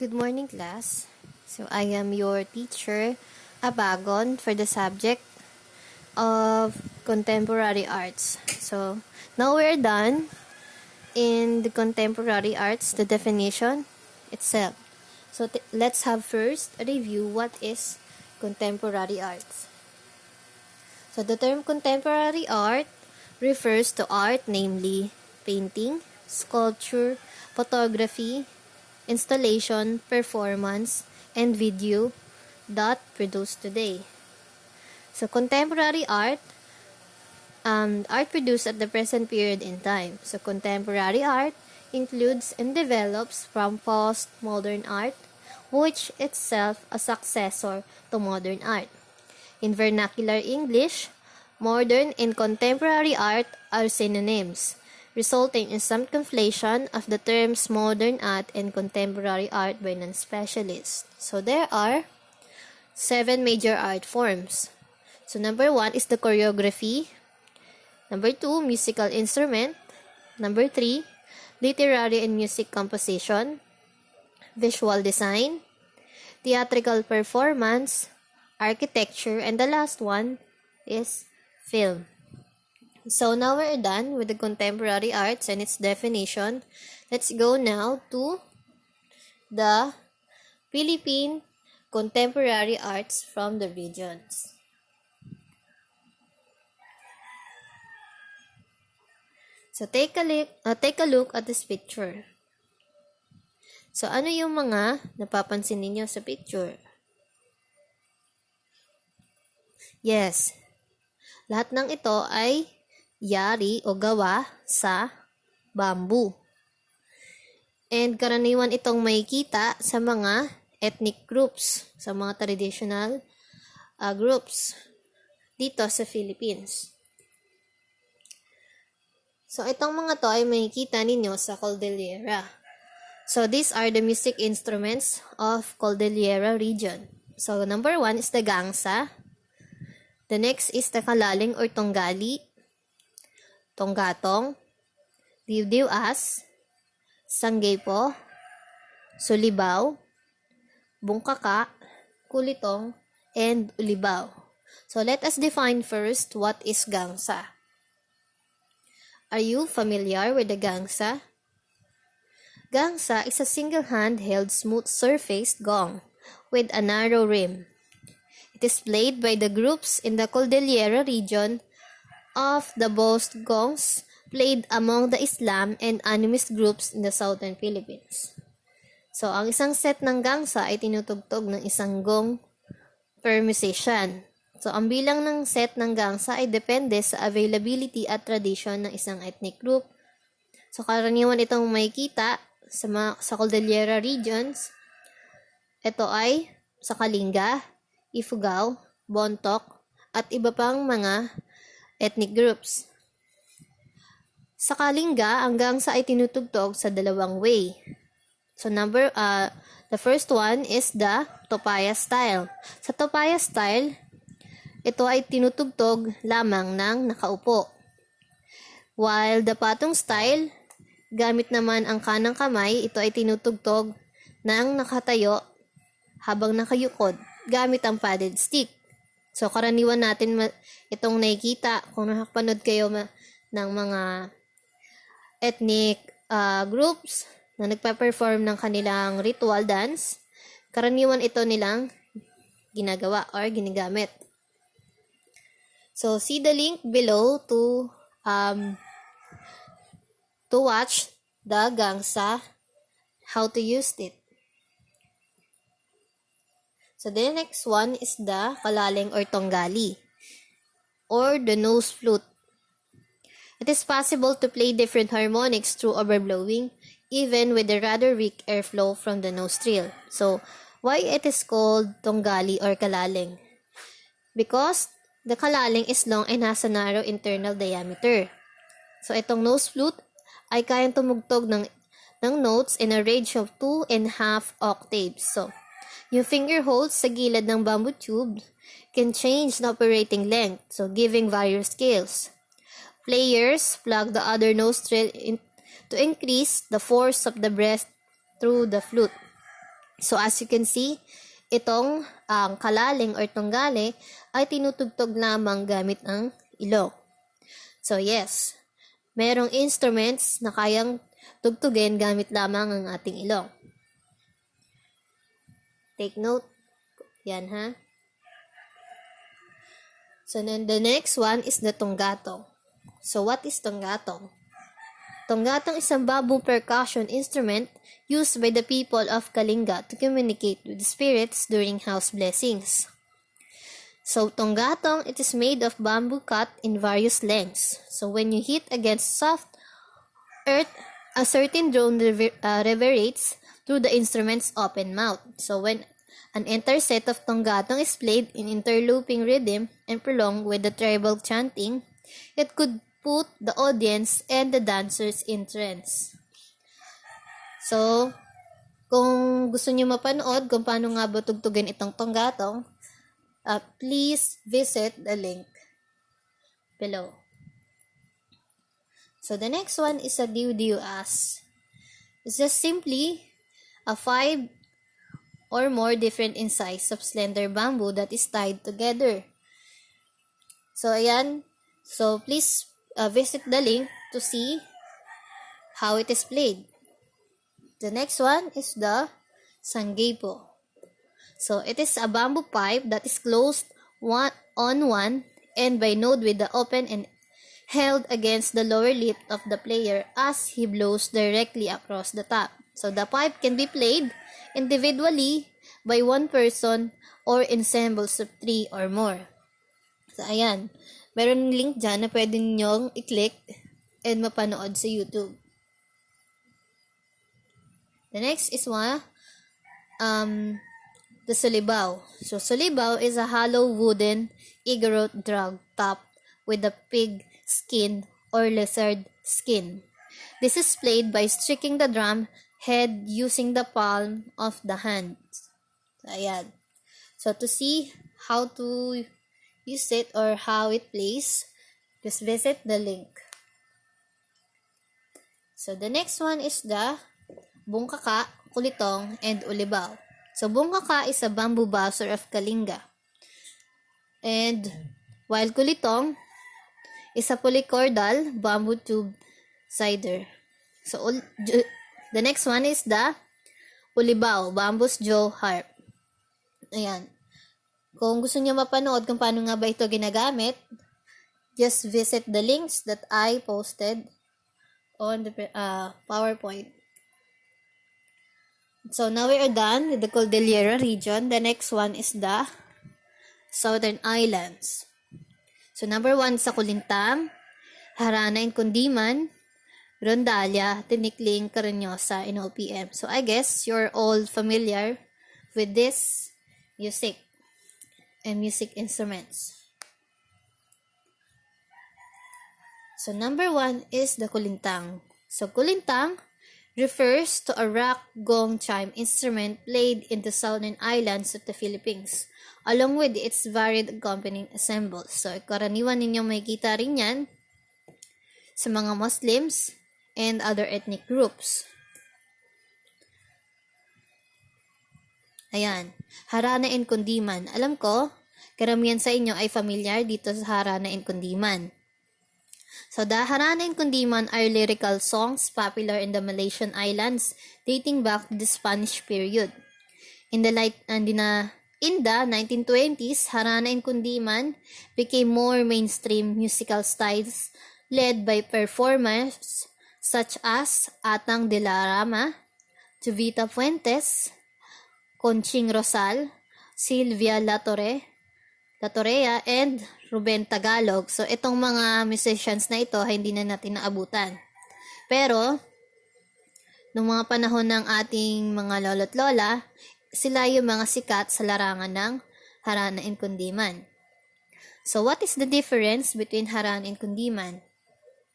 Good morning, class. So, I am your teacher, Abagon, for the subject of contemporary arts. So, now we're done in the contemporary arts, the definition itself. So, let's have first a review what is contemporary arts. So, the term contemporary art refers to art, namely painting, sculpture, photography, installation, performance, and video that produced today. So, contemporary art produced at the present period in time. So, contemporary art includes and develops from post-modern art, which itself a successor to modern art. In vernacular English, modern and contemporary art are synonyms, resulting in some conflation of the terms modern art and contemporary art by non-specialists. So there are 7 major art forms. So number 1 is the choreography. Number 2, musical instrument. Number 3, literary and music composition. Visual design. Theatrical performance. Architecture. And the last one is film. So now we're done with the contemporary arts and its definition. Let's go now to the Philippine contemporary arts from the regions. So take a look at this picture. So ano yung mga napapansin ninyo sa picture? Yes, lahat ng ito ay yari o gawa sa bamboo. And karaniwan itong makikita sa mga ethnic groups, sa mga traditional groups dito sa Philippines. So itong mga to ay makikita ninyo sa Cordillera. So these are the music instruments of Cordillera region. So number 1 is the gangsa. The next is the kalaling or tonggali, tonggatong, diwdiwas, sanggaypo, sulibaw, bungkaka, kulitong, and ulibaw. So let us define first what is gangsa. Are you familiar with the gangsa? Gangsa is a single hand-held smooth-surfaced gong with a narrow rim. It is played by the groups in the Cordillera region of the Bost gongs played among the Islam and animist groups in the southern Philippines. So, ang isang set ng gangsa ay tinutugtog ng isang gong per musician. So, ang bilang ng set ng gangsa ay depende sa availability at tradition ng isang ethnic group. So, karaniwan itong makikita sa Cordillera regions. Ito ay sa Kalinga, Ifugao, Bontoc, at iba pang mga ethnic groups. Sa Kalinga, ang gangsa ay tinutugtog sa dalawang way. So the first one is the Topaya style. Sa Topaya style, ito ay tinutugtog lamang ng nakaupo. While the Patong style, gamit naman ang kanang kamay, ito ay tinutugtog ng nakatayo habang nakayukod gamit ang padded stick. So, karaniwan natin itong nakikita kung nakapanood kayo ng mga ethnic groups na nagpa-perform ng kanilang ritual dance. Karaniwan ito nilang ginagawa or ginagamit. So, see the link below to watch the gangsa, how to use it. So, the next one is the kalaling or tonggali, or the nose flute. It is possible to play different harmonics through overblowing, even with a rather weak airflow from the nostril. So, why it is called tonggali or kalaling? Because the kalaling is long and has a narrow internal diameter. So, itong nose flute ay kayang tumugtog ng notes in a range of 2.5 octaves. So, yung finger holes sa gilid ng bamboo tube can change the operating length, so giving various scales. Players plug the other nostril to increase the force of the breath through the flute. So as you can see, itong kalaling or tunggale ay tinutugtog lamang gamit ang ilong. So yes, merong instruments na kayang tugtugin gamit lamang ang ating ilong. Take note. Yan ha. So then the next one is the tunggatong. So what is tunggatong? Tunggatong is a bamboo percussion instrument used by the people of Kalinga to communicate with spirits during house blessings. So tunggatong, it is made of bamboo cut in various lengths. So when you hit against soft earth, a certain drone reverberates through the instrument's open mouth. So when an entire set of tunggatong is played in interlooping rhythm and prolonged with the tribal chanting, it could put the audience and the dancers in trance. So, kung gusto niyo mapanood kung paano nga ba tugtugin itong tunggatong, please visit the link below. So, the next one is a diu-diu-as. It's just simply a 5 or more different in size of slender bamboo that is tied together. So, ayan. So, please visit the link to see how it is played. The next one is the sanggepo. So it is a bamboo pipe that is closed on one end by node with the open and held against the lower lip of the player as he blows directly across the top. So the pipe can be played individually by one person or in ensembles of 3 or more. So ayan. Meron link dyan na pwede ninyong i-click and mapanood sa YouTube. The next is the sulibaw. So, sulibaw is a hollow wooden egg-root drug top with a pig skin or lizard skin. This is played by striking the drum head using the palm of the hand. So, ayan. So, to see how to use it or how it plays, just visit the link. So the next one is the bungkaka, kulitong, and ulibaw. So bungkaka is a bamboo bowser of Kalinga. And while kulitong is a polycordal bamboo tube cider. So the next one is the ulibaw, bamboo's jaw harp. Ayan. Kung gusto niyo mapanood kung paano nga ba ito ginagamit, just visit the links that I posted on the PowerPoint. So now we are done with the Cordillera region. The next one is the Southern Islands. So number 1 sa Kulintang, Harana and Kundiman, Rondalia, Tinikling, Carinyosa, and OPM. So I guess you're all familiar with this music and music instruments. So number 1 is the kulintang. So kulintang refers to a rock gong chime instrument played in the southern islands of the Philippines, along with its varied accompanying ensembles. So karaniwan ninyong makikita rin yan sa mga Muslims and other ethnic groups. Ayan, Harana and Kundiman. Alam ko, karamihan sa inyo ay familiar dito sa Harana and Kundiman. So, the Harana and Kundiman are lyrical songs popular in the Malaysian islands dating back to the Spanish period. In the 1920s, Harana and Kundiman became more mainstream musical styles led by performers such as Atang de la Rama, Jovita Fuentes, Conching Rosal, Silvia Latorea, and Ruben Tagalog. So, itong mga musicians na ito, hindi na natin naabutan. Pero, nung mga panahon ng ating mga lolo't lola, sila yung mga sikat sa larangan ng Harana and Kundiman. So, what is the difference between Harana and Kundiman?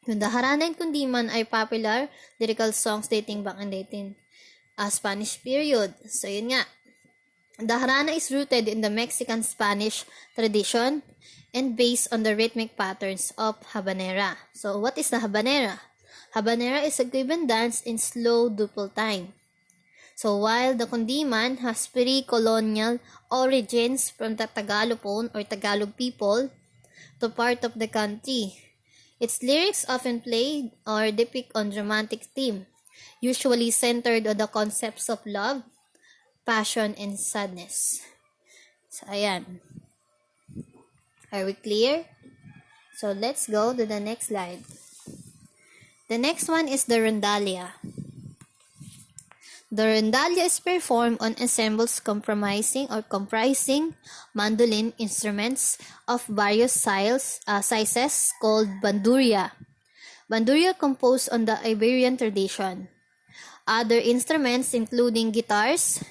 The Harana and Kundiman are popular lyrical songs dating back in the Spanish period. So, yun nga. The Harana is rooted in the Mexican-Spanish tradition and based on the rhythmic patterns of habanera. So, what is the habanera? Habanera is a given dance in slow duple time. So while the kundiman has pre-colonial origins from the Tagalopon or Tagalog people to part of the country, its lyrics often play or depict on romantic theme, usually centered on the concepts of love, passion, and sadness. So ayan. Are we clear? So let's go to the next slide. The next one is the rondalia. The rondalia is performed on ensembles comprising mandolin instruments of various sizes called bandurria. Bandurria composed on the Iberian tradition. Other instruments including guitars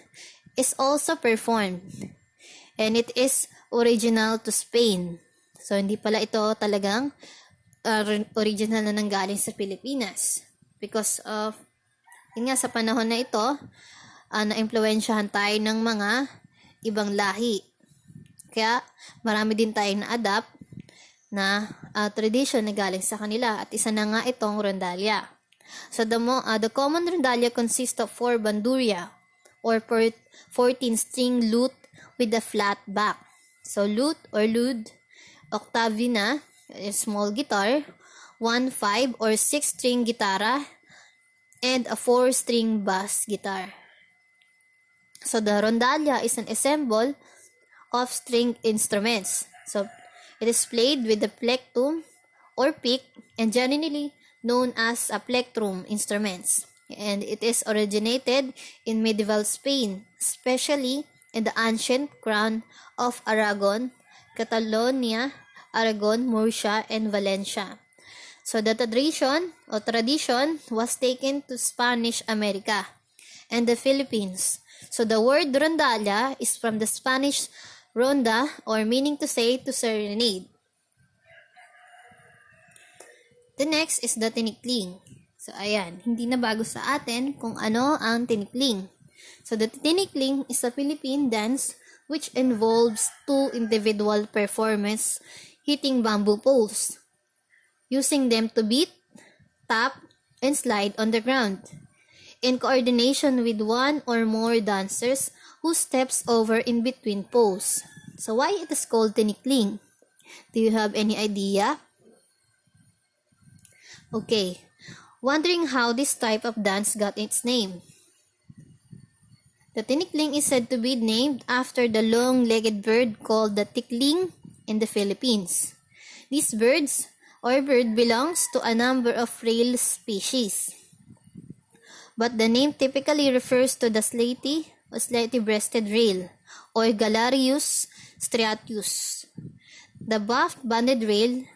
is also performed, and it is original to Spain. So hindi pala ito talagang original na nanggaling sa Pilipinas, because of yun nga, sa panahon na ito na-impluwensyahan tayo ng mga ibang lahi, kaya marami din tayong na-adapt na tradition na galing sa kanila, at isa na nga itong rondalia. So the common rondalia consists of 4 bandurria or 14-string lute with a flat back. So lute or lute, octavina, a small guitar, 1 5 or 6-string gitara, and a 4-string bass guitar. So the rondalia is an ensemble of string instruments. So it is played with the plectrum or pick, and generally known as a plectrum instruments. And it is originated in medieval Spain, especially in the ancient crown of Aragon, Catalonia, Aragon, Murcia, and Valencia. So the tradition was taken to Spanish America and the Philippines. So the word rondalia is from the Spanish ronda, or meaning to say to serenade. The next is the tinikling. So ayan, hindi na bago sa atin kung ano ang tinikling. So the tinikling is a Philippine dance which involves 2 individual performers hitting bamboo poles, using them to beat, tap, and slide on the ground, in coordination with 1 or more dancers who steps over in between poles. So why it is called tinikling? Do you have any idea? Okay, wondering how this type of dance got its name? The tinikling is said to be named after the long-legged bird called the tikling in the Philippines. These bird belongs to a number of rail species, but the name typically refers to the slatey-breasted rail, or Galarius striatus, the buff-banded rail,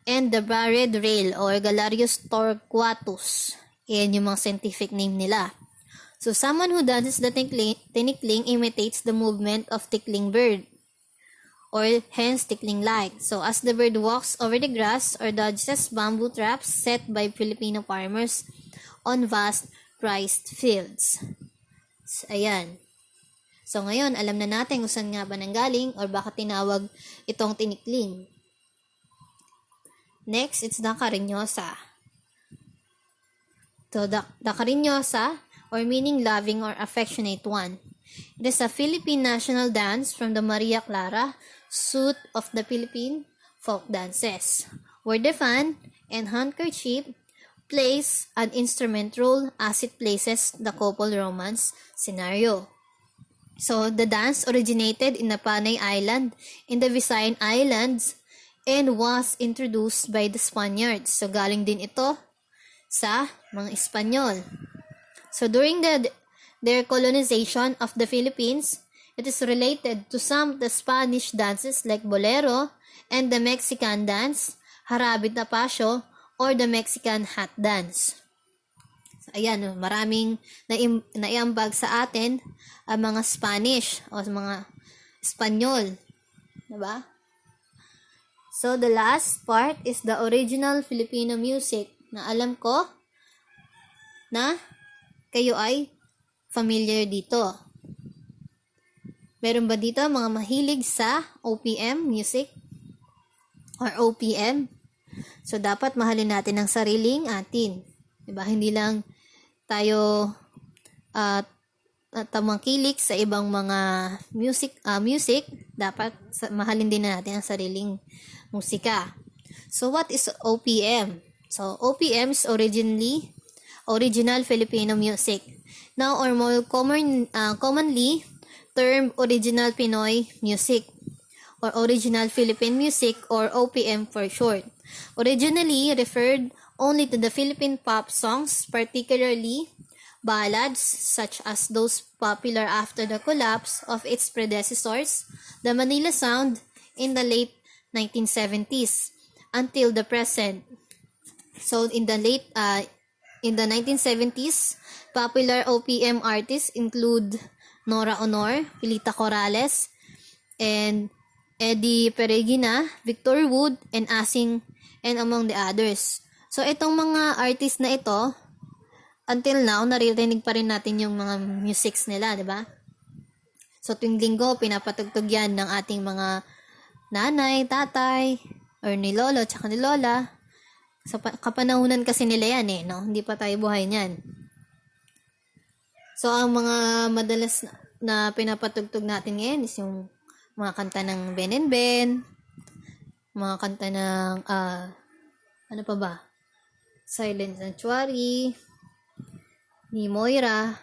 and the barred rail, or Galarius torquatus. Yan yung mga scientific name nila. So someone who dances the tinikling imitates the movement of tickling bird, or hence tickling-like. So as the bird walks over the grass or dodges bamboo traps set by Filipino farmers on vast rice fields. So, ayan. So ngayon, alam na natin kung saan nga ba nanggaling or baka tinawag itong tinikling. Next, it's the cariñosa. So the cariñosa, or meaning loving or affectionate one. It is a Philippine national dance from the Maria Clara suite of the Philippine folk dances, where the fan and handkerchief plays an instrument role as it places the couple romance scenario. So the dance originated in the Panay Island in the Visayan Islands and was introduced by the Spaniards. So galing din ito sa mga Espanyol. So during their colonization of the Philippines, it is related to some of the Spanish dances like bolero and the Mexican dance, harabit na pasyo, or the Mexican hat dance. So ayan, maraming naiambag sa atin ang mga Spanish o mga Espanyol, diba? So the last part is the original Filipino music, na alam ko na kayo ay familiar dito. Meron ba dito mga mahilig sa OPM music or OPM? So dapat mahalin natin ang sariling atin. Diba? Hindi lang tayo tumangkilik sa ibang mga music, dapat mahalin din natin ang sariling musika. So, what is OPM? So, OPM is original Filipino music. Now, or more commonly termed original Pinoy music, or original Philippine music, or OPM for short. Originally referred only to the Philippine pop songs, particularly ballads such as those popular after the collapse of its predecessors, the Manila Sound, in the late 1970s until the present. So in the 1970s, popular OPM artists include Nora Honor, Pilita Corrales, and Eddie Peregrina, Victor Wood, and Asing, and among the others. So itong mga artist na ito, until now, naririnig pa rin natin yung mga musics nila, di ba? So tuwing linggo, pinapatugtog yan ng ating mga nanay, tatay, or ni lolo, tsaka ni lola. So kapanahunan kasi nila yan no? Hindi pa tayo buhay niyan. So ang mga madalas na pinapatugtog natin ngayon is yung mga kanta ng Ben and Ben, mga kanta ng, ano pa ba? Silent Sanctuary, ni Moira.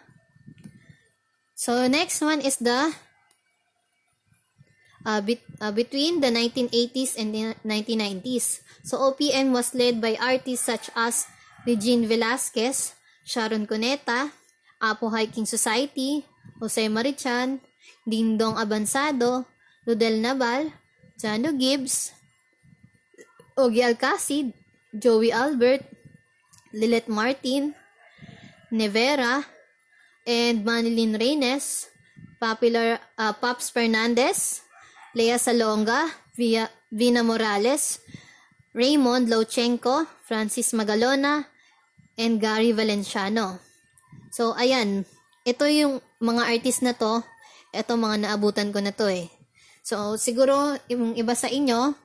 So, next one is the, between the 1980s and the 1990s. So, OPM was led by artists such as Regine Velasquez, Sharon Cuneta, Apo Hiking Society, Jose Marichan, Dingdong Abansado, Rodel Nabal, Jano Gibbs, Ogie Alcacid, Joey Albert, Lilith Martin, Nevera, and Manilyn Reynes, popular Pops Fernandez, Lea Salonga, Vina Morales, Raymond Lauchenko, Francis Magalona, and Gary Valenciano. So, ayan. Ito yung mga artist na to. Ito mga naabutan ko na to So, siguro, yung iba sa inyo,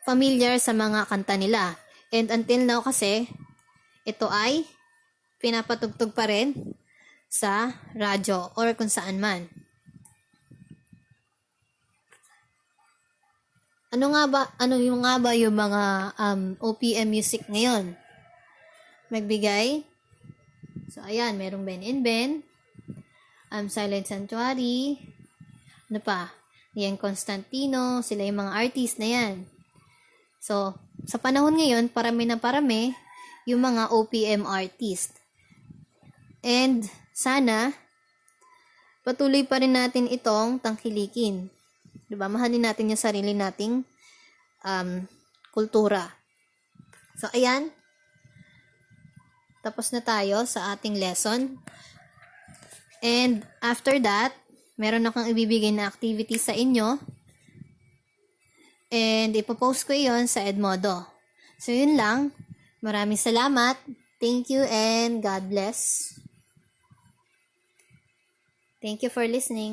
familiar sa mga kanta nila. And until now kasi, ito ay pinapatugtog pa rin sa radyo or kung saan man. Ano nga ba yung mga OPM music ngayon? Magbigay. So, ayan, merong Ben and Ben, Silent Sanctuary, ano pa? Yan, Constantino, sila yung mga artist na yan. So, sa panahon ngayon, parami yung mga OPM artist. And, sana, patuloy pa rin natin itong tangkilikin. Diba? Mahalin natin yung sarili nating kultura. So, ayan. Tapos na tayo sa ating lesson. And, after that, meron akong ibibigay na activity sa inyo. And, ipopost ko iyon sa Edmodo. So, yun lang. Maraming salamat. Thank you and God bless. Thank you for listening.